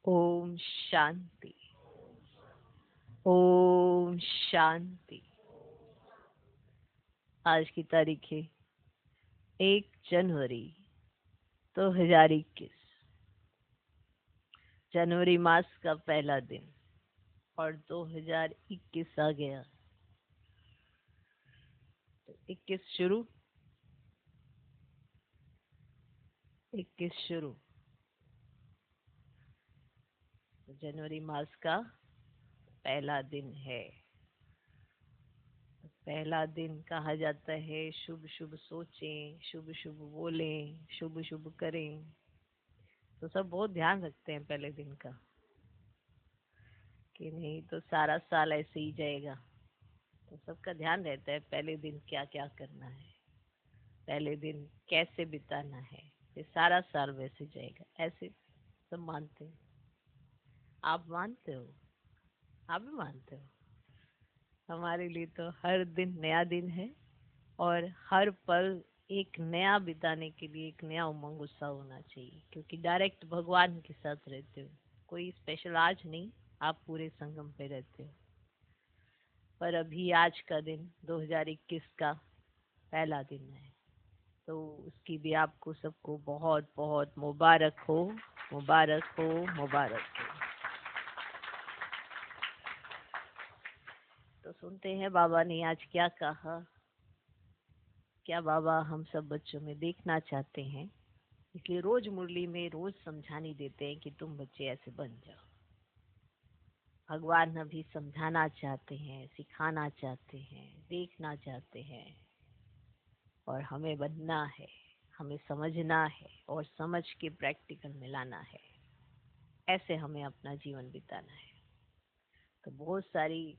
ओम शांति। ओम शांति। आज की तारीख है 1 जनवरी 2021। जनवरी मास का पहला दिन और 2021 आ गया। तो 21 शुरू। 21 शुरू। तो जनवरी मास का पहला दिन है। पहला दिन कहा जाता है शुभ शुभ सोचें, शुभ शुभ बोलें, शुभ शुभ करें। तो सब बहुत ध्यान रखते हैं पहले दिन का कि नहीं तो सारा साल ऐसे ही जाएगा। तो सबका ध्यान रहता है पहले दिन क्या क्या करना है, पहले दिन कैसे बिताना है, ये सारा साल वैसे जाएगा, ऐसे सब मानते हैं। आप मानते हो? आप भी मानते हो? हमारे लिए तो हर दिन नया दिन है और हर पल एक नया बिताने के लिए एक नया उमंग उत्साह होना चाहिए, क्योंकि डायरेक्ट भगवान के साथ रहते हो। कोई स्पेशल आज नहीं, आप पूरे संगम पे रहते हो। पर अभी आज का दिन 2021 का पहला दिन है, तो उसकी भी आपको सबको बहुत बहुत मुबारक हो, मुबारक हो, मुबारक हो। तो सुनते हैं बाबा ने आज क्या कहा। क्या बाबा हम सब बच्चों में देखना चाहते हैं, इसलिए रोज मुरली में रोज समझानी देते हैं कि तुम बच्चे ऐसे बन जाओ। भगवान अभी समझाना चाहते हैं, सिखाना चाहते हैं, देखना चाहते हैं और हमें बनना है, हमें समझना है और समझ के प्रैक्टिकल में लाना है। ऐसे हमें अपना जीवन बिताना है। तो बहुत सारी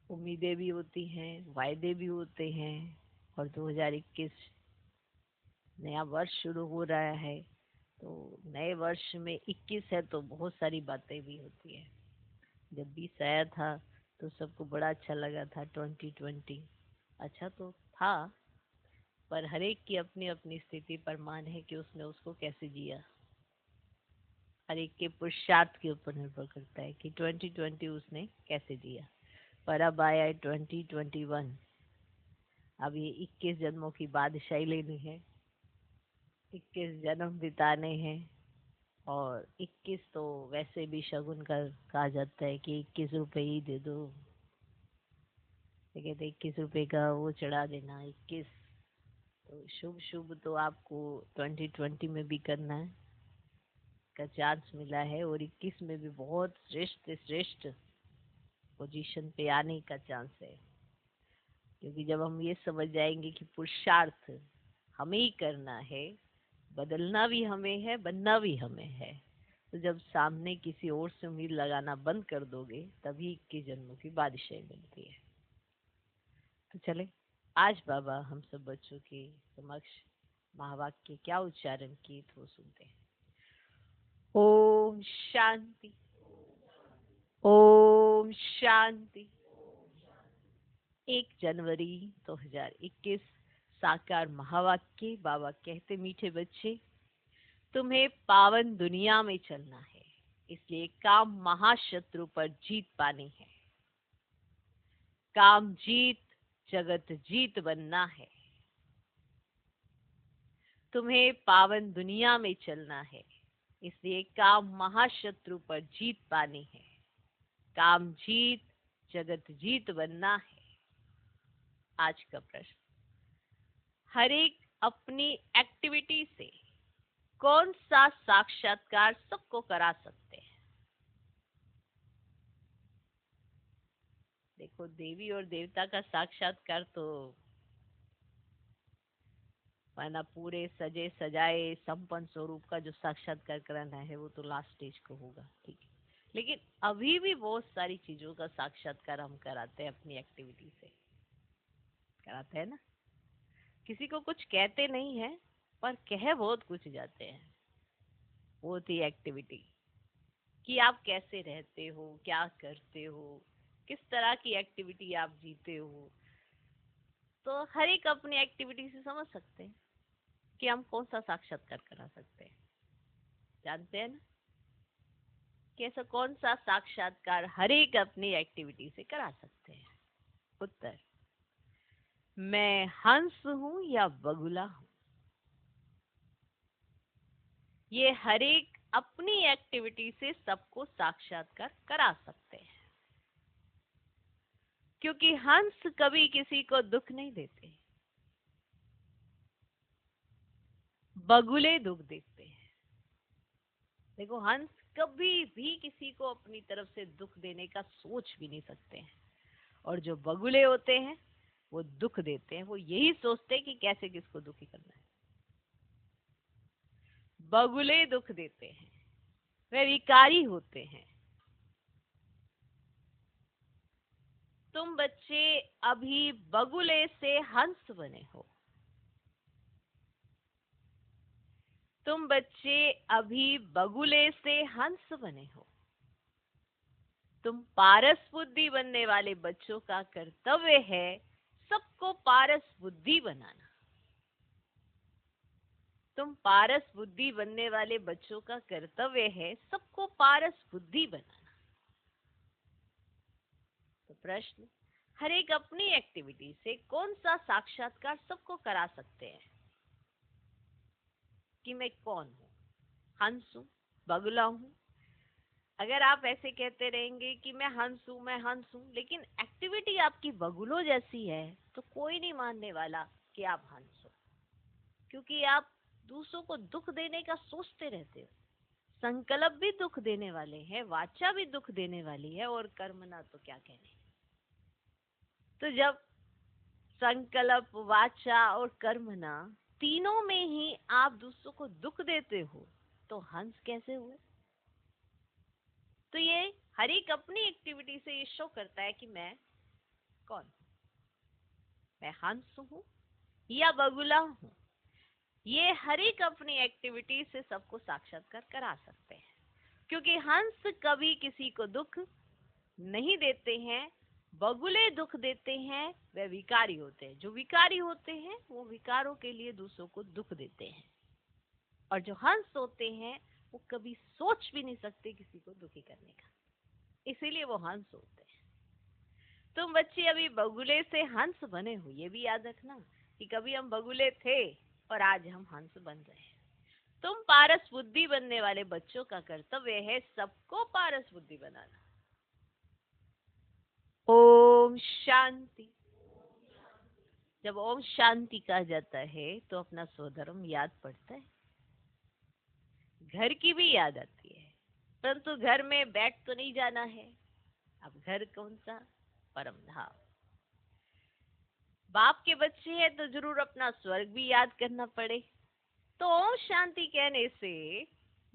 उम्मीदें भी होती हैं, वायदे भी होते हैं और 2021 नया वर्ष शुरू हो रहा है। तो नए वर्ष में 21 है तो बहुत सारी बातें भी होती है। जब 20 आया था तो सबको बड़ा अच्छा लगा था। 2020 अच्छा तो था, पर हर एक की अपनी अपनी स्थिति पर मान है कि उसने उसको कैसे जिया। हर एक के पुरुषार्थ के ऊपर निर्भर करता है कि 2020 उसने कैसे जिया। पर अब आया है 2021। अब ये 21 जन्मों की बादशाही लेनी है, 21 जन्म बिताने हैं। और 21 तो वैसे भी शगुन का कहा जाता है कि 21 रुपए ही दे दो। कहते 21 रुपए का वो चढ़ा देना 21। तो शुभ शुभ तो आपको 2020 में भी करना है का चांस मिला है, और 21 में भी बहुत श्रेष्ठ श्रेष्ठ पोजीशन पे आने का चांस है। क्योंकि जब हम ये समझ जाएंगे कि पुरुषार्थ हमें ही करना है, बदलना भी हमें है, बनना भी हमें है, तो जब सामने किसी और से उम्मीद लगाना बंद कर दोगे तभी 21 जन्मों की बादशाही बनती है। तो चले आज बाबा हम सब बच्चों के समक्ष महावाक्य क्या उच्चारण किए तो वो सुनते हैं। ओम शांति। ओम शांति। 1 जनवरी 2021 साकार महावाक्य। बाबा कहते मीठे बच्चे, तुम्हें पावन दुनिया में चलना है, इसलिए काम महाशत्रु पर जीत पानी है। काम जीत, जगत जीत बनना है। तुम्हें पावन दुनिया में चलना है, इसलिए काम महाशत्रु पर जीत पानी है। काम जीत, जगत जीत बनना है। आज का प्रश्न, हर एक अपनी एक्टिविटी से कौन सा साक्षात्कार सबको करा सकते हैं? देखो, देवी और देवता का साक्षात्कार तो माना पूरे सजे सजाए संपन्न स्वरूप का जो साक्षात्कार कराना है वो तो लास्ट स्टेज को होगा, ठीक है। लेकिन अभी भी बहुत सारी चीजों का साक्षात्कार हम कराते हैं अपनी एक्टिविटी से, कराते हैं ना। किसी को कुछ कहते नहीं है पर कह बहुत कुछ जाते हैं। वो थी एक्टिविटी कि आप कैसे रहते हो, क्या करते हो, किस तरह की एक्टिविटी आप जीते हो। तो हर एक अपनी एक्टिविटी से समझ सकते हैं कि हम कौन सा साक्षात्कार करा सकते हैं। जानते हैं ना? कि ऐसा कौन सा साक्षात्कार हर एक अपनी एक्टिविटी से करा सकते हैं? उत्तर, मैं हंस हूं या बगुला हूं। ये हर एक अपनी एक्टिविटी से सबको साक्षात्कार करा सकते हैं, क्योंकि हंस कभी किसी को दुख नहीं देते, बगुले दुख देते हैं। देखो, हंस कभी भी किसी को अपनी तरफ से दुख देने का सोच भी नहीं सकते हैं, और जो बगुले होते हैं वो दुख देते हैं। वो यही सोचते हैं कि कैसे किसको दुखी करना है। बगुले दुख देते हैं, वे विकारी होते हैं। तुम बच्चे अभी बगुले से हंस बने हो। तुम बच्चे अभी बगुले से हंस बने हो। तुम पारस बुद्धि बनने वाले बच्चों का कर्तव्य है सबको पारस बुद्धि बनाना। तुम पारस बुद्धि बनने वाले बच्चों का कर्तव्य है सबको पारस बुद्धि बनाना। तो प्रश्न, हर एक अपनी एक्टिविटी से कौन सा साक्षात्कार सबको करा सकते हैं कि मैं कौन हूं, हंस हूं, बगुला हूं। अगर आप ऐसे कहते रहेंगे कि मैं हंस हूं, लेकिन एक्टिविटी आपकी बगुलों जैसी है, तो कोई नहीं मानने वाला कि आप हंस हो, क्योंकि आप दूसरों को दुख देने का सोचते रहते हो। संकल्प भी दुख देने वाले हैं, वाचा भी दुख देने वाली है, और कर्मना तो क्या कहने। तो जब संकल्प, वाचा और कर्मना तीनों में ही आप दूसरों को दुख देते हो, तो हंस कैसे हुए? तो ये हर एक अपनी एक्टिविटी से ये शो करता है कि मैं कौन, मैं हंस हूं या बगुला हूं। ये हर एक अपनी एक्टिविटी से सबको साक्षात्कार करा सकते हैं, क्योंकि हंस कभी किसी को दुख नहीं देते हैं, बगुले दुख देते हैं, वे विकारी होते हैं। जो विकारी होते हैं वो विकारों के लिए दूसरों को दुख देते हैं, और जो हंस होते हैं वो कभी सोच भी नहीं सकते किसी को दुखी करने का, इसीलिए वो हंस होते हैं। तुम बच्चे अभी बगुले से हंस बने हो, ये भी याद रखना कि कभी हम बगुले थे और आज हम हंस बन रहे हैं। तुम पारस बुद्धि बनने वाले बच्चों का कर्तव्य है सबको पारस बुद्धि बनाना। ओम शांति। जब ओम शांति कहा जाता है तो अपना स्वधर्म याद पड़ता है, घर की भी याद आती है, परंतु घर में बैठ तो नहीं जाना है। अब घर कौन सा? परम धाम। बाप के बच्चे हैं तो जरूर अपना स्वर्ग भी याद करना पड़े। तो ओम शांति कहने से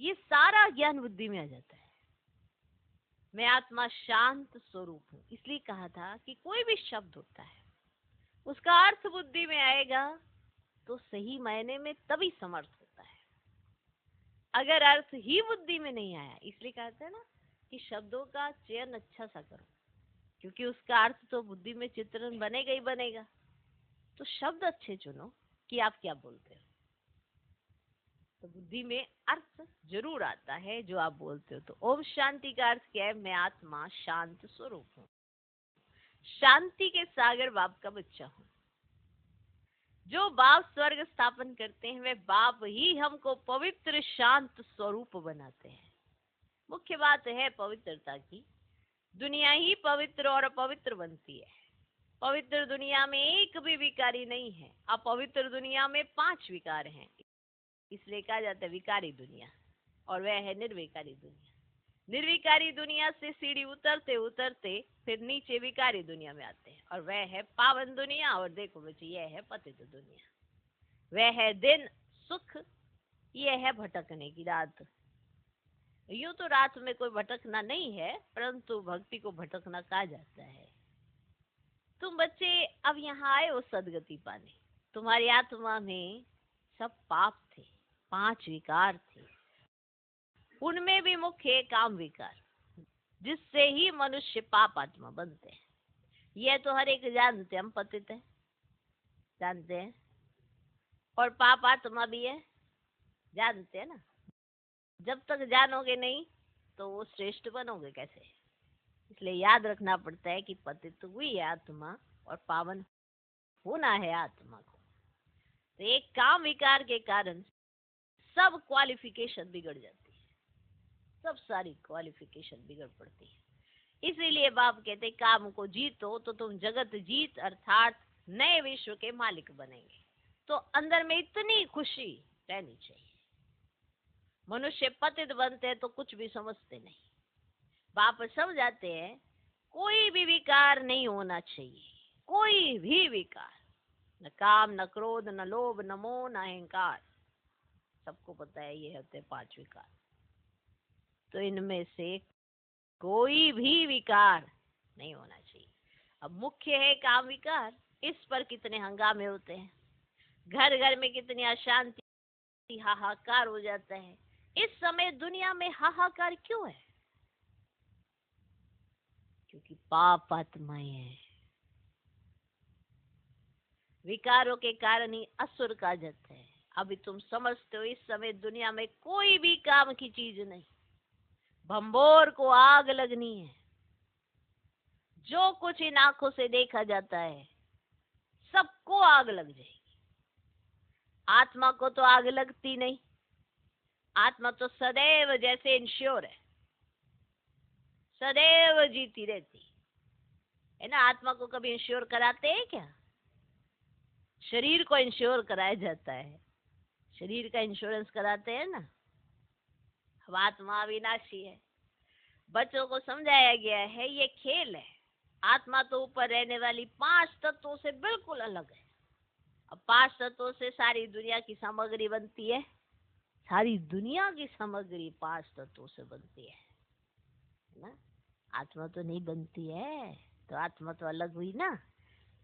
ये सारा ज्ञान बुद्धि में आ जाता है। मैं आत्मा शांत स्वरूप हूँ, इसलिए कहा था कि कोई भी शब्द होता है उसका अर्थ बुद्धि में आएगा तो सही मायने में तभी समर्थ होता है। अगर अर्थ ही बुद्धि में नहीं आया, इसलिए कहते हैं ना कि शब्दों का चयन अच्छा सा करो, क्योंकि उसका अर्थ तो बुद्धि में चित्रण बनेगा ही बनेगा। तो शब्द अच्छे चुनो कि आप क्या बोलते हो, तो बुद्धि में अर्थ जरूर आता है जो आप बोलते हो। तो ओम शांति का अर्थ क्या है? मैं आत्मा शांत स्वरूप हूँ, शांति के सागर बाप का बच्चा हूँ। जो बाप स्वर्ग स्थापन करते हैं वे बाप ही हमको पवित्र शांत स्वरूप बनाते हैं। मुख्य बात है पवित्रता की। दुनिया ही पवित्र और अपवित्र बनती है। पवित्र दुनिया में एक भी विकारी नहीं है, अपवित्र दुनिया में 5 विकार हैं, इसलिए कहा जाता है विकारी दुनिया, और वह है निर्विकारी दुनिया। निर्विकारी दुनिया से सीढ़ी उतरते उतरते फिर नीचे विकारी दुनिया में आते हैं, और वह है पावन दुनिया। और देखो बच्चे, यह है पतित दुनिया। वह है दिन सुख, यह है भटकने की रात। यूं तो रात में कोई भटकना नहीं है, परंतु भक्ति को भटकना कहा जाता है। तुम बच्चे अब यहाँ आए हो सदगति पाने। तुम्हारी आत्मा में सब पाप थे, 5 विकार थे, उनमें भी मुख्य है काम विकार, जिससे ही मनुष्य पाप आत्मा बनते हैं। यह तो हर एक जानते हैं, हम पतित है जानते हैं, और पाप आत्मा भी है जानते हैं ना। जब तक जानोगे नहीं तो वो श्रेष्ठ बनोगे कैसे? इसलिए याद रखना पड़ता है कि पतित हुई है आत्मा और पावन होना है आत्मा को। तो एक काम विकार के कारण सब क्वालिफिकेशन बिगड़ जाती है, सब सारी क्वालिफिकेशन बिगड़ पड़ती है। इसीलिए बाप कहते काम को जीतो तो तुम जगत जीत अर्थात नए विश्व के मालिक बनेंगे। तो अंदर में इतनी खुशी रहनी चाहिए। मनुष्य पतित बनते हैं तो कुछ भी समझते नहीं। बाप समझाते हैं कोई भी विकार नहीं होना चाहिए, कोई भी विकार, न काम, न क्रोध, न लोभ, न मोह, न अहंकार। सबको पता है ये होते 5 विकार। तो इनमें से कोई भी विकार नहीं होना चाहिए। अब मुख्य है काम विकार, इस पर कितने हंगामे होते हैं, घर घर में कितनी अशांति, हाहाकार हो जाता है। इस समय दुनिया में हाहाकार क्यों है? क्योंकि पाप आत्माएं हैं। विकारों के कारण ही असुर का जन्म है। अभी तुम समझते हो इस समय दुनिया में कोई भी काम की चीज नहीं। भंबोर को आग लगनी है। जो कुछ इन आंखों से देखा जाता है सबको आग लग जाएगी। आत्मा को तो आग लगती नहीं। आत्मा तो सदैव जैसे इंश्योर है, सदैव जीती रहती है ना। आत्मा को कभी इंश्योर कराते हैं क्या? शरीर को इंश्योर कराया जाता है, शरीर का इंश्योरेंस कराते हैं ना। अब आत्मा अविनाशी है। बच्चों को समझाया गया है ये खेल है। आत्मा तो ऊपर रहने वाली 5 तत्वों से बिल्कुल अलग है। अब 5 तत्वों से सारी दुनिया की सामग्री बनती है। सारी दुनिया की सामग्री 5 तत्वों से बनती है ना। आत्मा तो नहीं बनती है, तो आत्मा तो अलग हुई ना।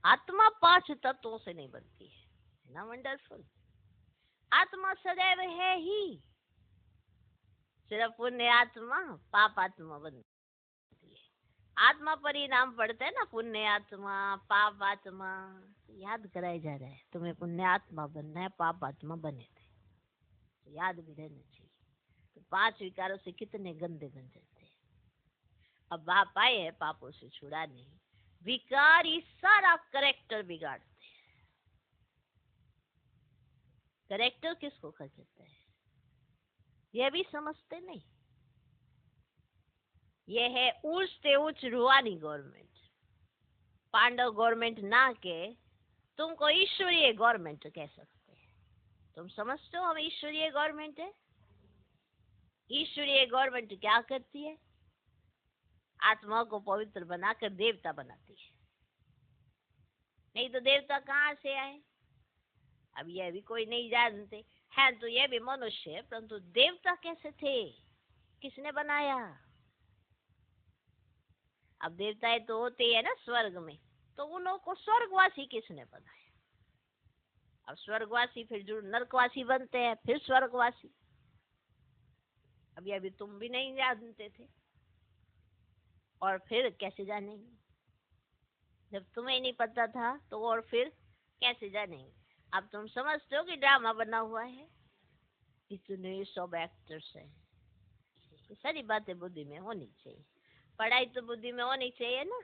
आत्मा 5 तत्वों से नहीं बनती है ना। वंडरफुल। आत्मा सदैव है ही। सिर्फ पुण्य आत्मा पाप आत्मा बनती है। आत्मा पर ही नाम पड़ता है ना, पुण्य आत्मा पाप आत्मा। याद कराया जा रहा है तुम्हें पुण्य आत्मा बनना है, पाप आत्मा बने थे, तो याद भी रहना चाहिए। तो 5 विकारों से कितने गंदे बन जाते हैं। अब बाप आए हैं पापों से छुड़ाने। विकार ही सारा करेक्टर बिगाड़ते हैं। करेक्टर किसको कहा जाता है यह भी समझते नहीं। यह है ऊंच से ऊंच रूहानी गवर्नमेंट। पांडव गवर्नमेंट ना के तुमको ईश्वरीय गवर्नमेंट कह सकते हैं। तुम समझते हो हम ईश्वरीय गवर्नमेंट है। ईश्वरीय गवर्नमेंट क्या करती है? आत्मा को पवित्र बनाकर देवता बनाती है। नहीं तो देवता कहाँ से आए? अब यह भी कोई नहीं जानते हैं। तो यह भी मनुष्य है, परंतु देवता कैसे थे, किसने बनाया? अब देवताएं तो होते हैं ना स्वर्ग में, तो उन लोगों को स्वर्गवासी किसने बनाया? अब स्वर्गवासी फिर जो नरकवासी बनते हैं, फिर स्वर्गवासी। अब यह भी तुम भी नहीं जानते थे, और फिर कैसे जानेंगे? जब तुम्हें नहीं पता था तो और फिर कैसे जानेंगे? अब तुम समझते हो कि ड्रामा बना हुआ है, इतने सब एक्टर्स हैं। ये सारी बातें बुद्धि में होनी चाहिए। पढ़ाई तो बुद्धि में होनी चाहिए ना,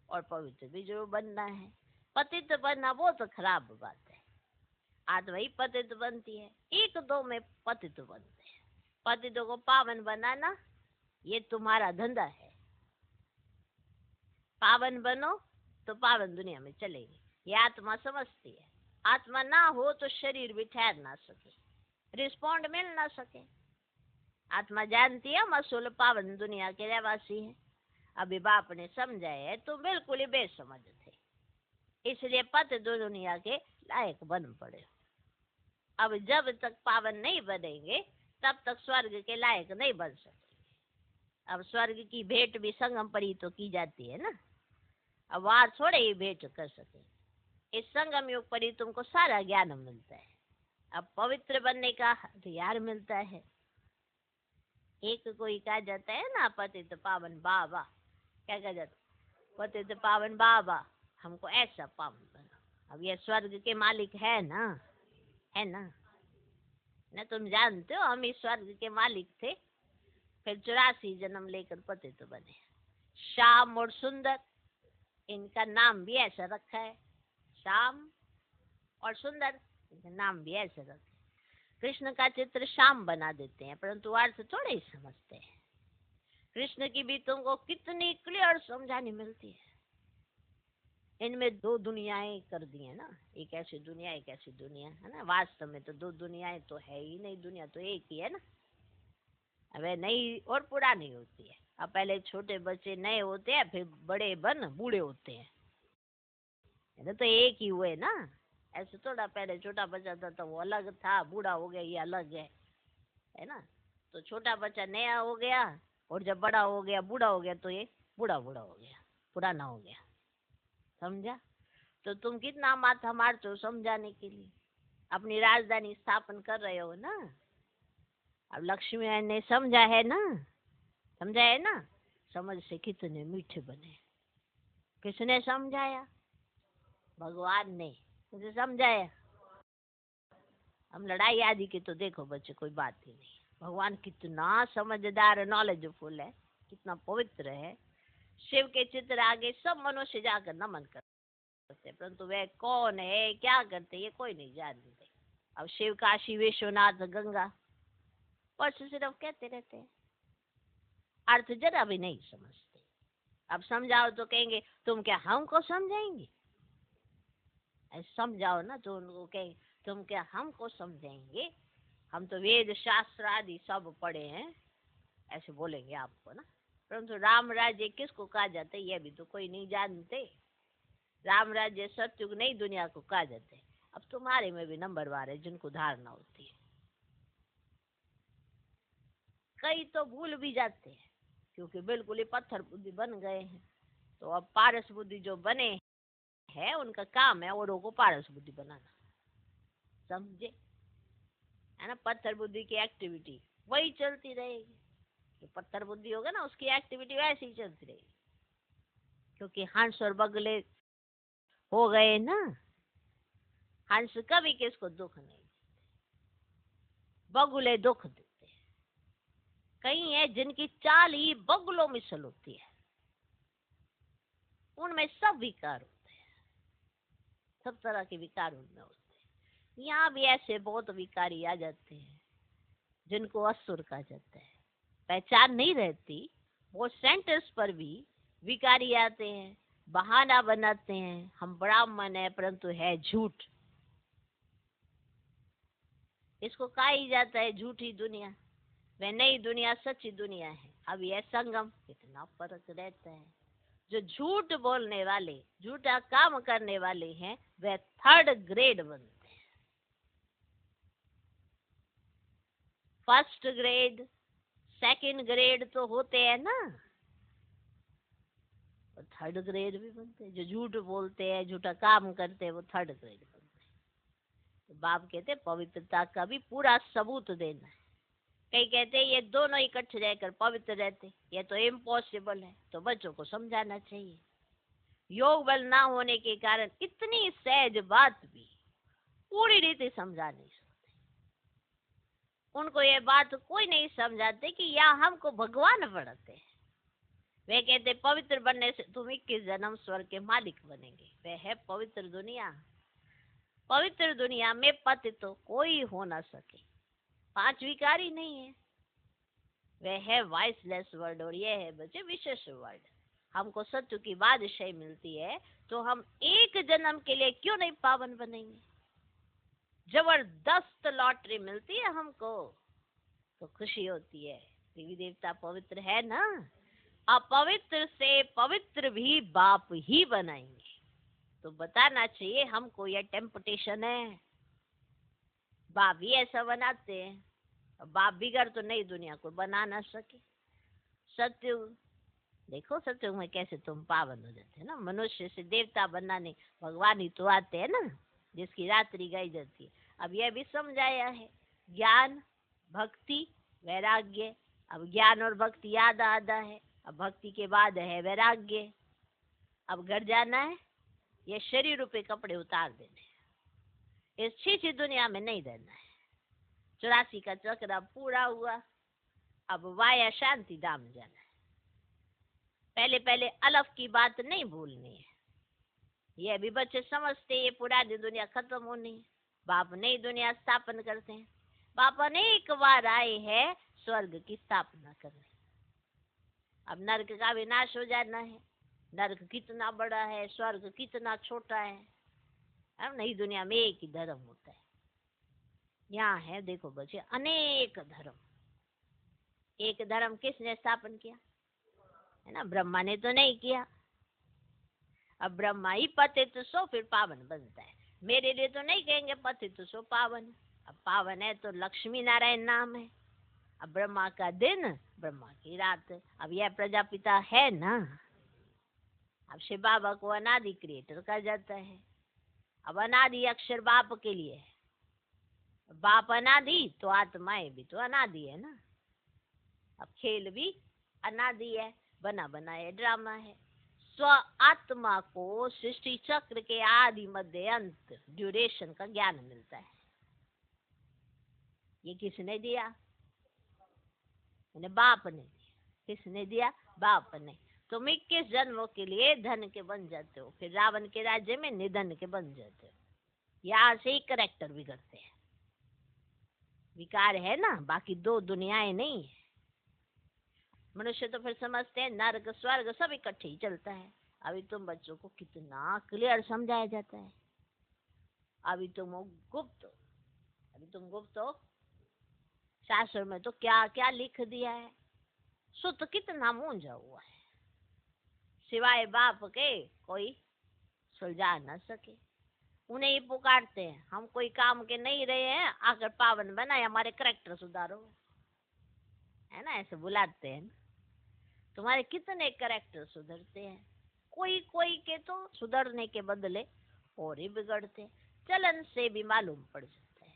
और पवित्र भी जरूर बनना है। पतित बनना वो तो खराब बात है। आत्मा ही पतित बनती है, 1-2 में पतित बनते हैं। पतितों को पावन बनाना ये तुम्हारा धंधा है। पावन बनो तो पावन दुनिया में चलेगी। ये आत्मा समझती है। आत्मा ना हो तो शरीर भी ठहर ना सके, रिस्पॉन्ड मिल ना सके। आत्मा जानती है हम असुल पावन दुनिया के रहवासी हैं। अभी बाप ने समझाया है तो बिल्कुल ही बेसमझ थे, इसलिए पत दुनिया के लायक बन पड़े। अब जब तक पावन नहीं बनेंगे तब तक स्वर्ग के लायक नहीं बन सकेंगे। अब स्वर्ग की भेंट भी संगम पर ही तो की जाती है ना। अब वहां थोड़े ही भेंट कर सके। इस संगम युग पर ही तुमको सारा ज्ञान मिलता है। अब पवित्र बनने का हथियार मिलता है। एक कोई कहा जाता है ना पतित पावन बाबा, क्या कहा जाता है? पतित पावन बाबा हमको ऐसा पावन बना। अब ये स्वर्ग के मालिक है ना, है ना। तुम जानते हो हम इस स्वर्ग के मालिक थे। फिर 84 जन्म लेकर पतित बने। श्याम और सुंदर, इनका नाम भी ऐसा रखा है। श्याम और सुंदर, इनका नाम भी ऐसा रखा है। कृष्ण का चित्र श्याम बना देते हैं, परंतु अर्थ थोड़े ही समझते हैं। कृष्ण की भी तुमको कितनी क्लियर समझानी मिलती है। इनमें दो दुनियाएं कर दी है ना, एक ऐसी दुनिया एक ऐसी दुनिया, है ना। वास्तव में तो दो दुनियाएं तो है ही नहीं, दुनिया तो एक ही है ना। अब नई और पुरानी होती है। अब पहले छोटे बच्चे नए होते हैं, फिर बड़े बन बूढ़े होते हैं, तो एक ही हुए ना। ऐसे थोड़ा पहले छोटा बच्चा था तो वो अलग था, बूढ़ा हो गया ये अलग है ना। तो छोटा बच्चा नया हो गया, और जब बड़ा हो गया बूढ़ा हो गया तो ये बूढ़ा बूढ़ा हो गया, पुराना हो गया। समझा? तो तुम कितना माथा मारते हो समझाने के लिए। अपनी राजधानी स्थापन कर रहे हो ना। अब लक्ष्मी ने समझा है ना, समझा है ना। समझ से कितने मीठे बने। किसने समझाया? भगवान ने मुझे समझाया। हम लड़ाई आदि की तो देखो बच्चे कोई बात ही नहीं। भगवान कितना समझदार नॉलेजफुल है, कितना पवित्र है। शिव के चित्र आगे सब मनुष्य जाकर नमन करते, परंतु वह कौन है क्या करते ये कोई नहीं जानते। अब शिव काशी विश्वनाथ गंगा बस सिर्फ कहते रहते हैं, अर्थ जरा भी नहीं समझते। अब समझाओ तो कहेंगे तुम क्या हमको समझाएंगे। समझाओ ना तो उनको कहेंगे तुम क्या हमको समझाएंगे, हम तो वेद शास्त्र आदि सब पढ़े हैं, ऐसे बोलेंगे आपको ना। परंतु राम राज्य किसको कहा जाता है ये भी तो कोई नहीं जानते। राम राज्य सतयुग नई दुनिया को कहा जाता है। अब तुम्हारे में भी नंबरवार है जिनको धारणा होती है, कई तो भूल भी जाते हैं क्योंकि बिल्कुल ही पत्थर बुद्धि बन गए हैं। तो अब पारस बुद्धि जो बने हैं उनका काम है औरों को पारस बुद्धि बनाना, समझे, है ना। पत्थर बुद्धि की एक्टिविटी वही चलती रहेगी। जो पत्थर बुद्धि होगा ना उसकी एक्टिविटी वैसे ही चलती रहेगी, क्योंकि हंस और बगले हो गए ना। हंस कभी किसको दुख नहीं देते, बगुले दुख देते हैं। कई है जिनकी चाल ही बगुलों मिसल होती है, उनमें सब विकार होते हैं, सब तरह के विकार उनमें होते हैं। यहाँ भी ऐसे बहुत विकारी आ जाते हैं जिनको असुर कहा जाता है। पहचान नहीं रहती, वो सेंटर्स पर भी विकारी आते हैं, बहाना बनाते हैं हम ब्राह्मण है परंतु है झूठ। इसको कहा ही जाता है झूठी दुनिया। वह नई दुनिया सच्ची दुनिया है। अब यह संगम कितना फर्क रहता है। जो झूठ बोलने वाले झूठा काम करने वाले हैं वह थर्ड ग्रेड बनते हैं। फर्स्ट ग्रेड सेकंड ग्रेड तो होते हैं ना, और थर्ड ग्रेड भी बनते हैं। जो झूठ बोलते हैं झूठा काम करते हैं वो थर्ड ग्रेड बनते हैं। तो बाप कहते हैं पवित्रता का भी पूरा सबूत देना है। कई कहते हैं ये दोनों इकट्ठे रहकर पवित्र रहते, ये तो इम्पॉसिबल है। तो बच्चों को समझाना चाहिए। योग बल ना होने के कारण इतनी सहज बात भी पूरी रीति समझा नहीं सकते। उनको ये बात कोई नहीं समझाते कि यहाँ हमको भगवान पढ़ाते हैं। वे कहते पवित्र बनने से तुम 21 जन्म स्वर्ग के मालिक बनेंगे। वह है पवित्र दुनिया। पवित्र दुनिया में पति तो कोई हो ना सके, 5 विकारी नहीं है। वह है वॉइसलेस वर्ड, और यह है बच्चे विशेष वर्ड। हमको सत्य की बादशाही मिलती है तो हम एक जन्म के लिए क्यों नहीं पावन बनेंगे। जबरदस्त लॉटरी मिलती है हमको तो खुशी होती है। देवी देवता पवित्र है ना, अपवित्र से पवित्र भी बाप ही बनाएंगे। तो बताना चाहिए हमको यह टेम्पटेशन है। बाप ही ऐसा बनाते हैं, बाप बिगड़ तो नई दुनिया को बना ना सके। सत्युग देखो, सत्युग में कैसे तुम पावन हो जाते हैं ना। मनुष्य से देवता बनाने भगवान ही तो आते हैं ना, जिसकी रात्रि गाई जाती है। अब यह भी समझाया है ज्ञान भक्ति वैराग्य। अब ज्ञान और भक्ति आधा आधा है। अब भक्ति के बाद है वैराग्य। अब घर जाना है, ये शरीर रूपे कपड़े उतार देने हैं, इस छीछी दुनिया में नहीं रहना है। 84 का चक्र अब पूरा हुआ। अब वाया शांति धाम जाना है। पहले पहले अलफ की बात नहीं भूलनी है। ये भी बच्चे समझते ये पुरानी दुनिया खत्म होनी है, बाप नई दुनिया स्थापन करते हैं। बाप अनेक बार आए हैं स्वर्ग की स्थापना करने। अब नरक का विनाश हो जाना है। नरक कितना बड़ा है, स्वर्ग कितना छोटा है। अब नई दुनिया में एक ही धर्म होता है। यहाँ है देखो बच्चे अनेक धर्म। एक धर्म किसने स्थापन किया है ना? ब्रह्मा ने तो नहीं किया। अब ब्रह्मा ही पतित सो फिर पावन बनता है। मेरे लिए तो नहीं कहेंगे पतित सो पावन। अब पावन है तो लक्ष्मी नारायण नाम है। अब ब्रह्मा का दिन, ब्रह्मा की रात। अब यह प्रजापिता है ना। अब शिव बाबा को अनादि क्रिएटर कहा जाता है। अब अनादि अक्षर बाप के लिए है। बाप अनादि तो आत्माएं भी तो अनादि है ना। अब खेल भी अनादि है, बना बनाया ड्रामा है। स्व आत्मा को सृष्टि चक्र के आदि मध्य अंत ड्यूरेशन का ज्ञान मिलता है। ये किसने दिया? बाप ने दिया। किसने दिया? बाप ने। तुम 21 जन्मों के लिए धन के बन जाते हो, फिर रावण के राज्य में निधन के बन जाते हो। यहाँ से ही करेक्टर बिगड़ते हैं। विकार है ना, बाकी दो दुनियाएं नहीं है। मनुष्य तो फिर समझते हैं नरक स्वर्ग सब इकट्ठे ही चलता है। अभी तुम बच्चों को कितना क्लियर समझाया जाता है। अभी तुम गुप्त हो, अभी तुम गुप्त हो। शास्त्र में तो क्या क्या लिख दिया है। सुत कितना मूंझा हुआ है, सिवाय बाप के कोई सुलझा न सके। उन्हें ही पुकारते हैं, हम कोई काम के नहीं रहे हैं, आकर पावन बनाए, हमारे करैक्टर सुधारो, है ना। ऐसे बुलाते हैं। तुम्हारे कितने करैक्टर सुधरते हैं? कोई कोई के तो सुधरने के बदले और ही बिगड़ते। चलन से भी मालूम पड़ जाता है।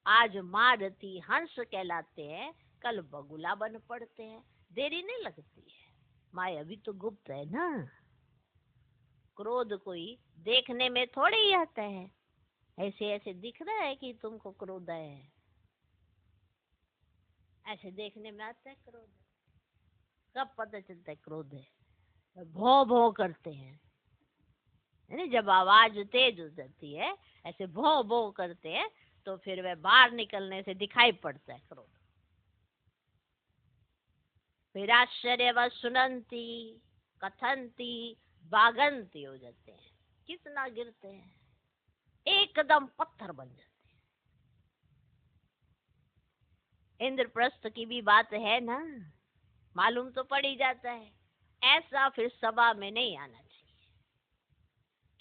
आज मारती हंस कहलाते हैं, कल बगुला बन पड़ते हैं। देरी नहीं लगती है। माया भी तो गुप्त है ना। क्रोध कोई देखने में थोड़ी ही आता है। ऐसे ऐसे दिख रहा है कि तुमको क्रोध आया है, ऐसे देखने में आता है क्रोध। कब पता चलता है क्रोध है? भौ भौ करते हैं, यानी जब आवाज तेज हो जाती है, ऐसे भौ भौ करते हैं, तो फिर वह बाहर निकलने से दिखाई पड़ता है क्रोध। फिर आश्चर्य व सुनंती कथंती बागंती हो जाते हैं। कितना गिरते हैं, एकदम पत्थर बन जाते हैं। इंद्रप्रस्थ की भी बात है ना, मालूम तो पड़ ही जाता है। ऐसा फिर सभा में नहीं आना चाहिए।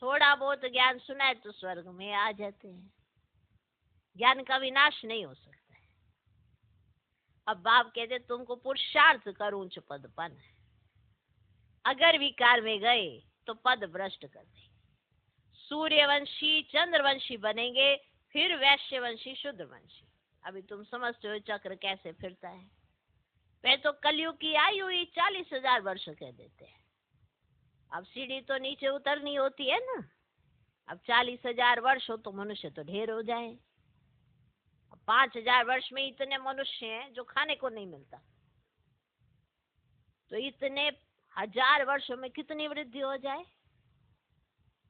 थोड़ा बहुत ज्ञान सुना है तो स्वर्ग में आ जाते हैं। ज्ञान का विनाश नहीं हो सकता है। अब बाप कहते तुमको पुरुषार्थ कर ऊंच पद पाना है। अगर विकार में गए तो पद भ्रष्ट कर दे। सूर्यवंशी चंद्रवंशी बनेंगे, फिर वैश्यवंशी शूद्रवंशी। अभी तुम समझते हो चक्र कैसे फिरता है। वे तो कलयुग की आयु ही 40,000 वर्ष कह देते हैं। अब सीढ़ी तो नीचे उतरनी होती है ना। अब 40,000 वर्ष हो तो मनुष्य तो ढेर हो जाए। 5,000 वर्ष में इतने मनुष्य हैं जो खाने को नहीं मिलता, तो इतने 1,000 वर्षों में कितनी वृद्धि हो जाए।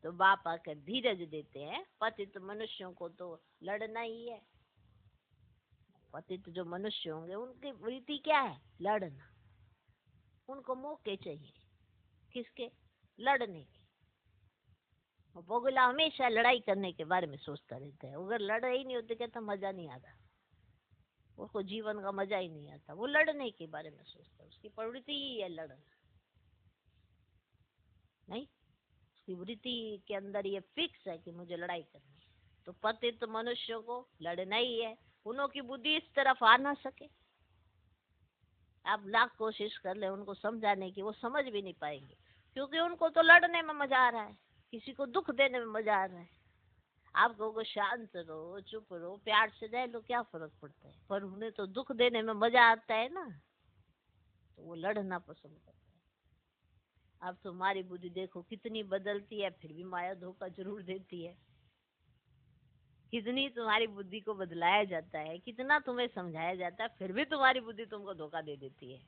तो बाप आकर धीरज देते हैं। पतित मनुष्यों को तो लड़ना ही है। पतित जो मनुष्य होंगे उनकी वृत्ति क्या है? लड़ना। उनको मौके चाहिए। किसके? लड़ने के। बगुला हमेशा लड़ाई करने के बारे में सोचता रहता है। अगर लड़ाई नहीं होती कहता मजा नहीं आता, उसको जीवन का मजा ही नहीं आता। वो लड़ने के बारे में सोचता है। उसकी प्रवृत्ति ही है लड़ना। नहीं, उसकी वृत्ति के अंदर ये फिक्स है कि मुझे लड़ाई करनी है। तो पतित मनुष्यों को लड़ना ही है। उन्हों की बुद्धि इस तरफ आ ना सके। आप लाख कोशिश कर ले उनको समझाने की, वो समझ भी नहीं पाएंगे, क्योंकि उनको तो लड़ने में मजा आ रहा है, किसी को दुख देने में मजा आ रहा है। आप कहोगे शांत रहो, चुप रहो, प्यार से रह लो, क्या फर्क पड़ता है? पर उन्हें तो दुख देने में मजा आता है ना, तो वो लड़ना पसंद करते हैं। अब तुम्हारी बुद्धि देखो कितनी बदलती है, फिर भी माया धोखा जरूर देती है। कितनी तुम्हारी बुद्धि को बदलाया जाता है, कितना तुम्हें समझाया जाता है, फिर भी तुम्हारी बुद्धि तुमको धोखा दे देती है।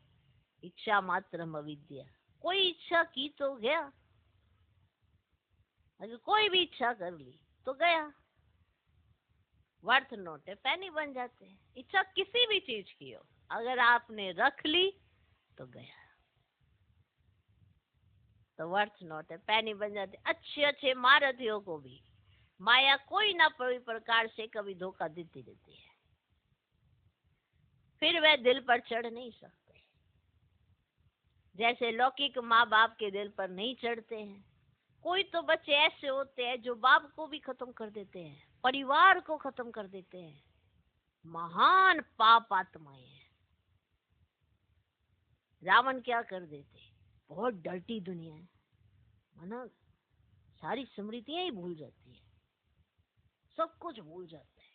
इच्छा मात्रम अविद्या। कोई इच्छा की तो गया, अगर कोई भी इच्छा कर ली तो गया। वर्थ नोट है, पैनी बन जाते हैं। इच्छा किसी भी चीज की हो, अगर आपने रख ली तो गया, तो वर्थ नोट है, पैनी बन जाते। अच्छे अच्छे महारथियों को भी माया कोई ना कोई प्रकार से कभी धोखा देती रहती है, फिर वह दिल पर चढ़ नहीं सकते। जैसे लौकिक माँ बाप के दिल पर नहीं चढ़ते हैं। कोई तो बच्चे ऐसे होते हैं जो बाप को भी खत्म कर देते हैं, परिवार को खत्म कर देते हैं। महान पाप आत्माएं हैं। रावण क्या कर देते, बहुत डर्टी दुनिया है ना, सारी स्मृतियां ही भूल जाती है, सब कुछ भूल जाते हैं,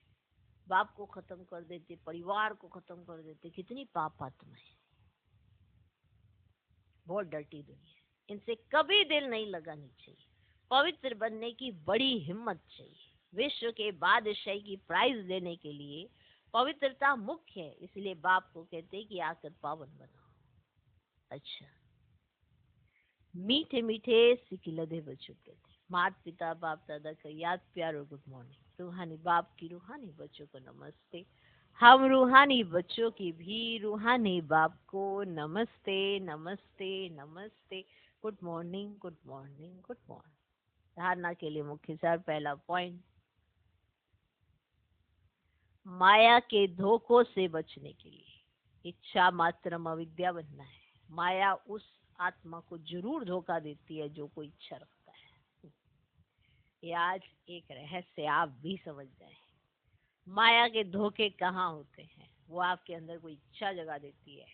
बाप को खत्म कर देते, परिवार को खत्म कर देते। कितनी पाप आत्माएं, बहुत डर्टी दुनिया है। इनसे कभी दिल नहीं लगानी चाहिए। पवित्र बनने की बड़ी हिम्मत चाहिए। विश्व के बादशाही की प्राइज लेने के लिए पवित्रता मुख्य है, इसलिए बाप को कहते हैं कि आकर पावन बनाओ। अच्छा, मीठे मीठे सिकिलधे बच्चों कहते हैं, माता पिता बाप दादा का याद प्यार और गुड मॉर्निंग। रूहानी बाप की रूहानी बच्चों को नमस्ते। हम रूहानी बच्चों की भी रूहानी बाप को नमस्ते नमस्ते नमस्ते। Good morning good morning good morning. धारणा के लिए मुख्य सार। पहला पॉइंट, माया के धोखों से बचने के लिए इच्छा मात्रम अविद्या बनना है। माया उस आत्मा को जरूर धोखा देती है जो कोई इच्छा रखता है। ये आज एक रहस्य आप भी समझ जाए। माया के धोखे कहाँ होते हैं, वो आपके अंदर कोई इच्छा जगा देती है,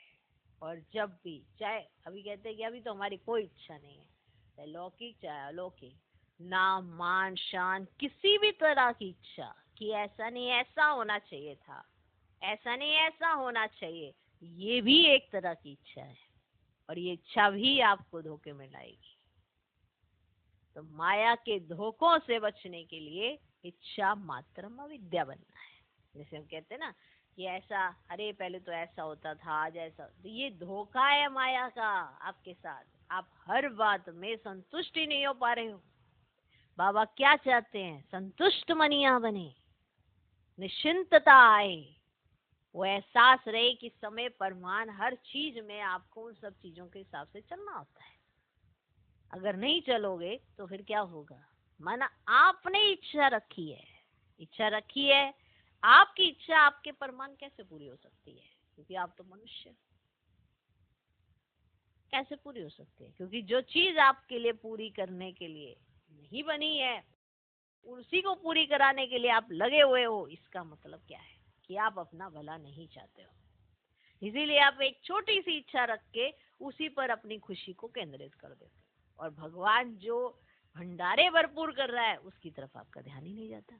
और जब भी चाहे, अभी कहते हैं कि अभी तो हमारी कोई इच्छा नहीं है, चाहे लौकिक चाहे अलौकिक, नाम मान शान किसी भी तरह की इच्छा कि ऐसा नहीं ऐसा होना चाहिए था, ऐसा नहीं ऐसा होना चाहिए, ये भी एक तरह की इच्छा है, और ये इच्छा भी आपको धोखे में लाएगी। तो माया के धोखों से बचने के लिए इच्छा मात्रम अविद्या बनना है। जैसे हम कहते हैं ना कि ऐसा, अरे पहले तो ऐसा होता था, आज ऐसा, तो ये धोखा है माया का आपके साथ। आप हर बात में संतुष्ट ही नहीं हो पा रहे हो। बाबा क्या चाहते हैं, संतुष्ट मनिया बने, निश्चिंतता आए, वो एहसास रहे कि समय परमान हर चीज में आपको उन सब चीजों के हिसाब से चलना होता है। अगर नहीं चलोगे तो फिर क्या होगा। माना आपने इच्छा रखी है, इच्छा रखी है, आपकी इच्छा आपके परमान कैसे पूरी हो सकती है, क्योंकि आप तो मनुष्य। कैसे पूरी हो सकती है, क्योंकि जो चीज आपके लिए पूरी करने के लिए नहीं बनी है, उसी को पूरी कराने के लिए आप लगे हुए हो। इसका मतलब क्या है कि आप अपना भला नहीं चाहते हो। इसीलिए आप एक छोटी सी इच्छा रख के उसी पर अपनी खुशी को केंद्रित कर देते हो, और भगवान जो भंडारे भरपूर कर रहा है उसकी तरफ आपका ध्यान ही नहीं जाता।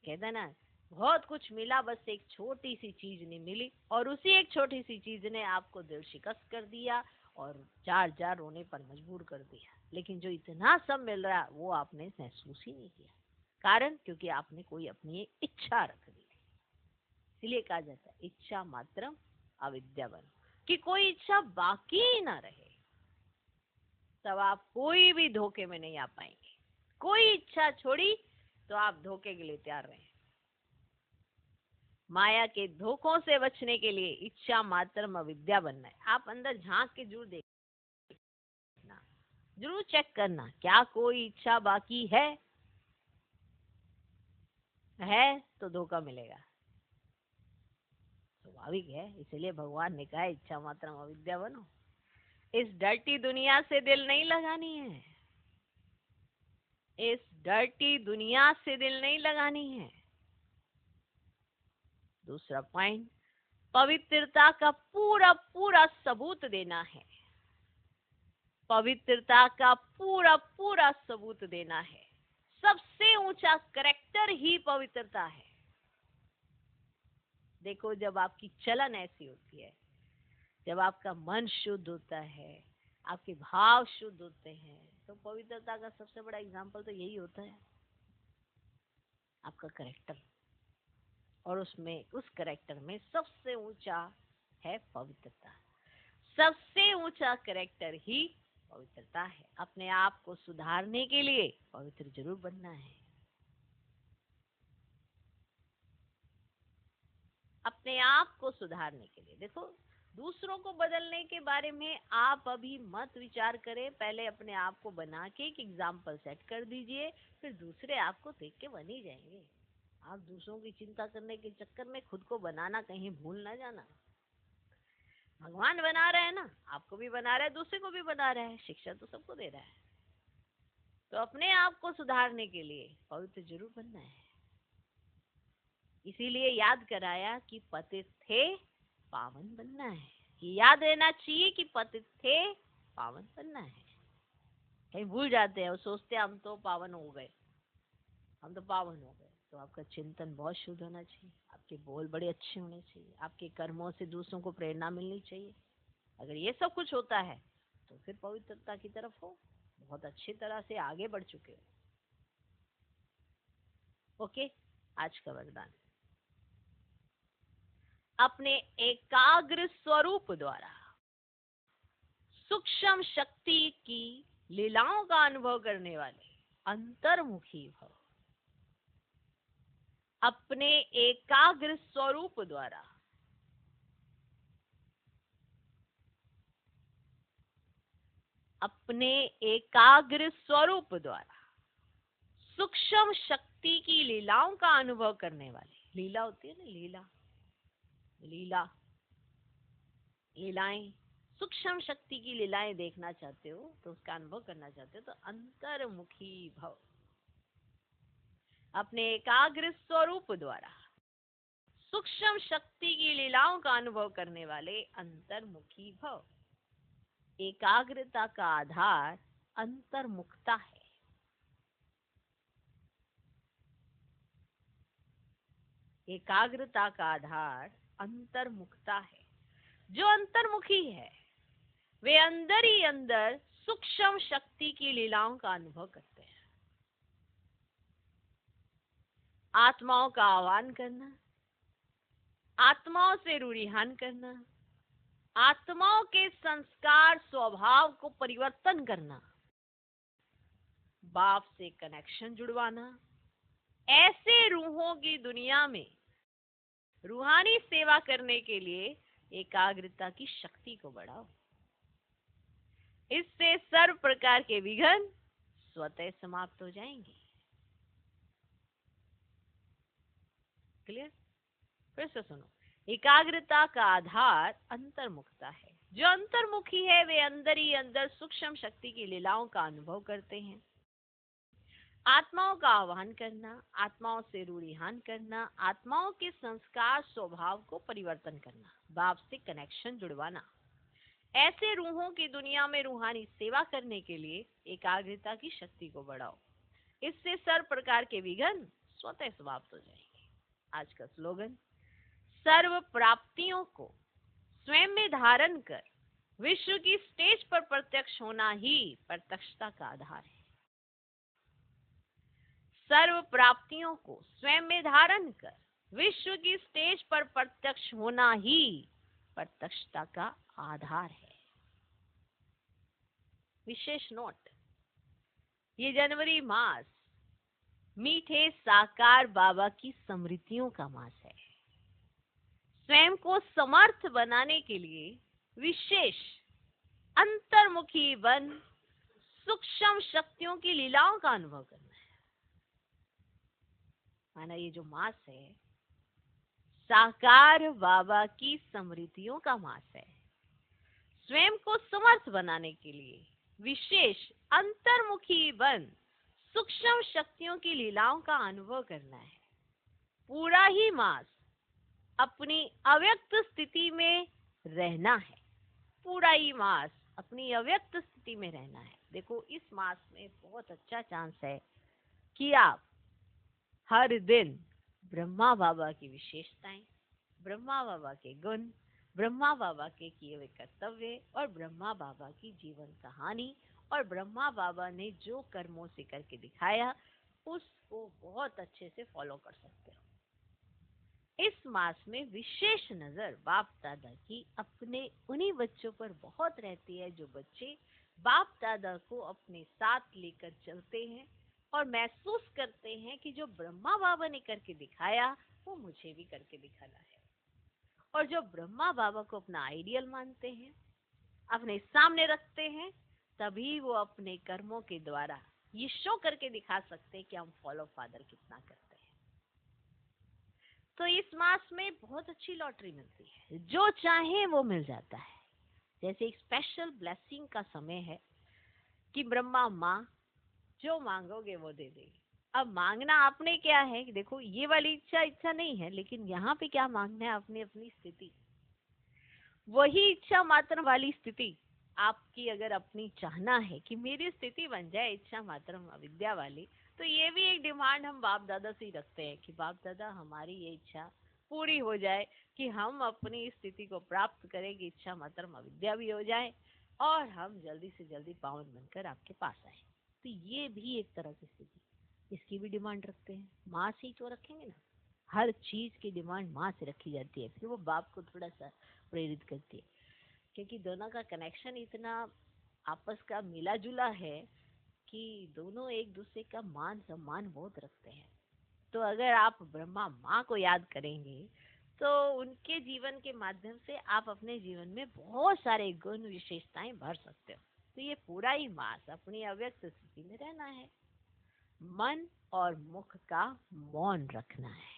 कहते ना, बहुत कुछ मिला, बस एक छोटी सी चीज नहीं मिली, और उसी एक छोटी सी चीज ने आपको दिल शिकस्त कर दिया और जार जार रोने पर मजबूर कर दिया। लेकिन जो इतना सब मिल रहा है वो आपने महसूस ही नहीं किया। कारण, क्योंकि आपने कोई अपनी इच्छा रख दी थी। इसलिए कहा जाता है इच्छा मात्रम अविद्या बनो, कि कोई इच्छा बाकी ही ना रहे, तब आप कोई भी धोखे में नहीं आ पाएंगे। कोई इच्छा छोड़ी तो आप धोखे के लिए तैयार रहे। माया के धोखों से बचने के लिए इच्छा मात्रम अविद्या बनना है। आप अंदर झांक के जरूर देखना, जरूर चेक करना, क्या कोई इच्छा बाकी है तो धोखा मिलेगा, स्वाभाविक है। इसलिए भगवान ने कहा इच्छा मात्रम अविद्या बनो। इस डर्टी दुनिया से दिल नहीं लगानी है, इस डर्टी दुनिया से दिल नहीं लगानी है। दूसरा पॉइंट, पवित्रता का पूरा पूरा सबूत देना है। पवित्रता का पूरा पूरा सबूत देना है। सबसे ऊंचा करैक्टर ही पवित्रता है। देखो, जब आपकी चलन ऐसी होती है, जब आपका मन शुद्ध होता है, आपके भाव शुद्ध होते हैं, तो पवित्रता का सबसे बड़ा एग्जाम्पल तो यही होता है। आपका कैरेक्टर, और उसमें उस कैरेक्टर में सबसे ऊंचा है पवित्रता। सबसे ऊंचा कैरेक्टर ही पवित्रता है। अपने आप को सुधारने के लिए पवित्र जरूर बनना है। अपने आप को सुधारने के लिए, देखो, दूसरों को बदलने के बारे में आप अभी मत विचार करें। पहले अपने आप को बना के एक एग्जाम्पल सेट कर दीजिए, फिर दूसरे आपको देख के बन ही जाएंगे। आप दूसरों की चिंता करने के चक्कर में खुद को बनाना कहीं भूल ना जाना। भगवान बना रहे हैं ना, आपको भी बना रहा है, दूसरे को भी बना रहा है, शिक्षा तो सबको दे रहा है। तो अपने आप को सुधारने के लिए पवित्र जरूर बनना है। इसीलिए याद कराया कि पतित थे पावन बनना है। ये याद रहना चाहिए कि पतित थे पावन बनना है। कहीं भूल जाते हैं और सोचते हैं हम तो पावन हो गए, हम तो पावन हो गए। तो आपका चिंतन बहुत शुद्ध होना चाहिए, आपके बोल बड़े अच्छे होने चाहिए, आपके कर्मों से दूसरों को प्रेरणा मिलनी चाहिए। अगर ये सब कुछ होता है तो फिर पवित्रता की तरफ हो, बहुत अच्छी तरह से आगे बढ़ चुके हो। ओके, आज का वरदान, अपने एकाग्र स्वरूप द्वारा सूक्ष्म शक्ति की लीलाओं का अनुभव करने वाले अंतर्मुखी भव। अपने एकाग्र स्वरूप द्वारा अपने एकाग्र स्वरूप द्वारा सूक्ष्म शक्ति की लीलाओं का अनुभव करने वाले, लीला होती है ना, लीला, लीला, लीलाएं, सूक्ष्म शक्ति की लीलाएं देखना चाहते हो तो उसका अनुभव करना चाहते हो तो अंतर्मुखी भव। अपने एकाग्र स्वरूप द्वारा सूक्ष्म शक्ति की लीलाओं का अनुभव करने वाले अंतर्मुखी भव। एकाग्रता का आधार अंतर्मुखता है। एकाग्रता का आधार अंतर्मुखता है। जो अंतर्मुखी है वे अंदर ही अंदर सूक्ष्म शक्ति की लीलाओं का अनुभव करते हैं। आत्माओं का आह्वान करना, आत्माओं से रूढ़िहान करना, आत्माओं के संस्कार स्वभाव को परिवर्तन करना, बाप से कनेक्शन जुड़वाना, ऐसे रूहों की दुनिया में रूहानी सेवा करने के लिए एकाग्रता की शक्ति को बढ़ाओ। इससे सर्व प्रकार के विघ्न स्वतः समाप्त हो जाएंगे। क्लियर? फिर से सुनो, एकाग्रता का आधार अंतर्मुखता है। जो अंतर्मुखी है वे अंदर ही अंदर सूक्ष्म शक्ति की लीलाओं का अनुभव करते हैं। आत्माओं का आह्वान करना, आत्माओं से रूढ़िहान करना, आत्माओं के संस्कार स्वभाव को परिवर्तन करना, बाप से कनेक्शन जुड़वाना, ऐसे रूहों की दुनिया में रूहानी सेवा करने के लिए एकाग्रता की शक्ति को बढ़ाओ। इससे सर्व प्रकार के विघ्न स्वतः समाप्त हो जाएंगे। आज का स्लोगन, सर्व प्राप्तियों को स्वयं में धारण कर विश्व की स्टेज पर प्रत्यक्ष होना ही प्रत्यक्षता का आधार है। सर्व प्राप्तियों को स्वयं में धारण कर विश्व की स्टेज पर प्रत्यक्ष होना ही प्रत्यक्षता का आधार है। विशेष नोट, ये जनवरी मास मीठे साकार बाबा की स्मृतियों का मास है। स्वयं को समर्थ बनाने के लिए विशेष अंतर्मुखी बन सूक्ष्म शक्तियों की लीलाओं का अनुभव करना है। माना ये जो मास है साकार बाबा की स्मृतियों का मास है। स्वयं को समर्थ बनाने के लिए विशेष अंतर्मुखी बन सूक्ष्म शक्तियों की लीलाओं का अनुभव करना है। पूरा ही मास अपनी अव्यक्त स्थिति में रहना है। पूरा ही मास अपनी अव्यक्त स्थिति में रहना है। देखो, इस मास में बहुत अच्छा चांस है कि आप हर दिन ब्रह्मा बाबा की विशेषताएं, ब्रह्मा बाबा के गुण, ब्रह्मा बाबा के किए हुए कर्तव्य और ब्रह्मा बाबा की जीवन कहानी और ब्रह्मा बाबा ने जो कर्मों से करके दिखाया उसको बहुत अच्छे से फॉलो कर सकते हो। इस मास में विशेष नजर बाप दादा की अपने उन्हीं बच्चों पर बहुत रहती है जो बच्चे बाप दादा को अपने साथ लेकर चलते हैं और महसूस करते हैं कि जो ब्रह्मा बाबा ने करके दिखाया वो मुझे भी करके दिखाना है। और जो ब्रह्मा बाबा को अपना आइडियल मानते हैं, अपने सामने रखते हैं, तभी वो अपने कर्मों के द्वारा ये शो करके दिखा सकते हैं कि हम फॉलो फादर कितना करते हैं। तो इस मास में बहुत अच्छी लॉटरी मिलती है, जो चाहे वो मिल जाता है। जैसे एक स्पेशल ब्लेसिंग का समय है कि ब्रह्मा माँ जो मांगोगे वो दे देगी। अब मांगना आपने क्या है, देखो ये वाली इच्छा नहीं है, लेकिन यहाँ पे क्या मांगना है, आपने अपनी स्थिति, वही इच्छा मात्र वाली स्थिति आपकी अगर अपनी चाहना है कि मेरी स्थिति बन जाए इच्छा मात्र अविद्या वाली, तो ये भी एक डिमांड हम बाप दादा से ही रखते हैं कि बाप दादा हमारी ये इच्छा पूरी हो जाए कि हम अपनी स्थिति को प्राप्त करें कि इच्छा मात्र अविद्या भी हो जाए और हम जल्दी से जल्दी पावन बनकर आपके पास आए। तो ये भी एक तरह की स्थिति, इसकी भी डिमांड रखते हैं। माँ से ही तो रखेंगे ना, हर चीज की डिमांड माँ से रखी जाती है, फिर वो बाप को थोड़ा सा प्रेरित करती है, क्योंकि दोनों का कनेक्शन इतना आपस का मिला जुला है कि दोनों एक दूसरे का मान सम्मान बहुत रखते हैं। तो अगर आप ब्रह्मा माँ को याद करेंगे तो उनके जीवन के माध्यम से आप अपने जीवन में बहुत सारे गुण विशेषताएं भर सकते हो। तो ये पूरा ही मास अपनी अव्यक्त स्थिति में रहना है, मन और मुख का मौन रखना है।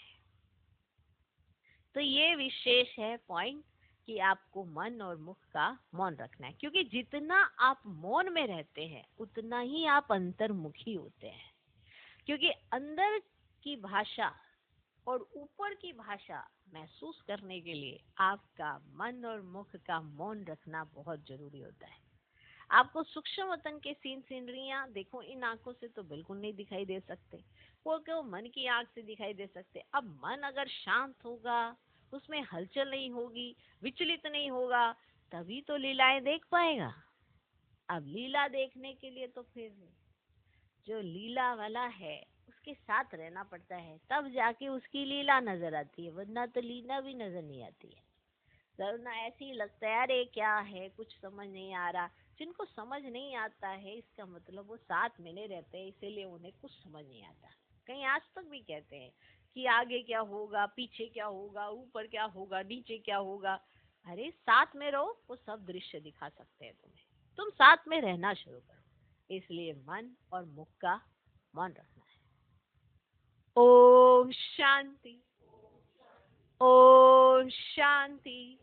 तो ये विशेष है पॉइंट कि आपको मन और मुख का मौन रखना है, क्योंकि जितना आप मौन में रहते हैं उतना ही आप अंतर्मुखी होते हैं। क्योंकि अंदर की भाषा और ऊपर की भाषा महसूस करने के लिए आपका मन और मुख का मौन रखना बहुत जरूरी होता है। आपको सूक्ष्म वतन के सीनरियां देखो, इन आंखों से तो बिल्कुल नहीं दिखाई दे सकते, वो क्यों मन की आंख से दिखाई दे सकते। अब मन अगर शांत होगा, उसमें हलचल नहीं होगी, विचलित नहीं होगा, तभी तो लीलाएं देख पाएगा। अब लीला देखने के लिए तो फिर जो लीला वाला है उसके साथ रहना पड़ता है, तब जाके उसकी लीला नजर आती है, वरना तो लीला भी नजर नहीं आती है। वरना ऐसे ही लगता है अरे क्या है, कुछ समझ नहीं आ रहा। जिनको समझ नहीं आता है इसका मतलब वो साथ में नहीं रहते हैं, इसीलिए उन्हें कुछ समझ नहीं आता। कहीं आज तक भी कहते हैं कि आगे क्या होगा, पीछे क्या होगा, ऊपर क्या होगा, नीचे क्या होगा। अरे साथ में रहो, वो सब दृश्य दिखा सकते हैं तुम्हें, तुम साथ में रहना शुरू करो। इसलिए मन और मुख का मौन रखना है। ओम शांति, ओम शांति,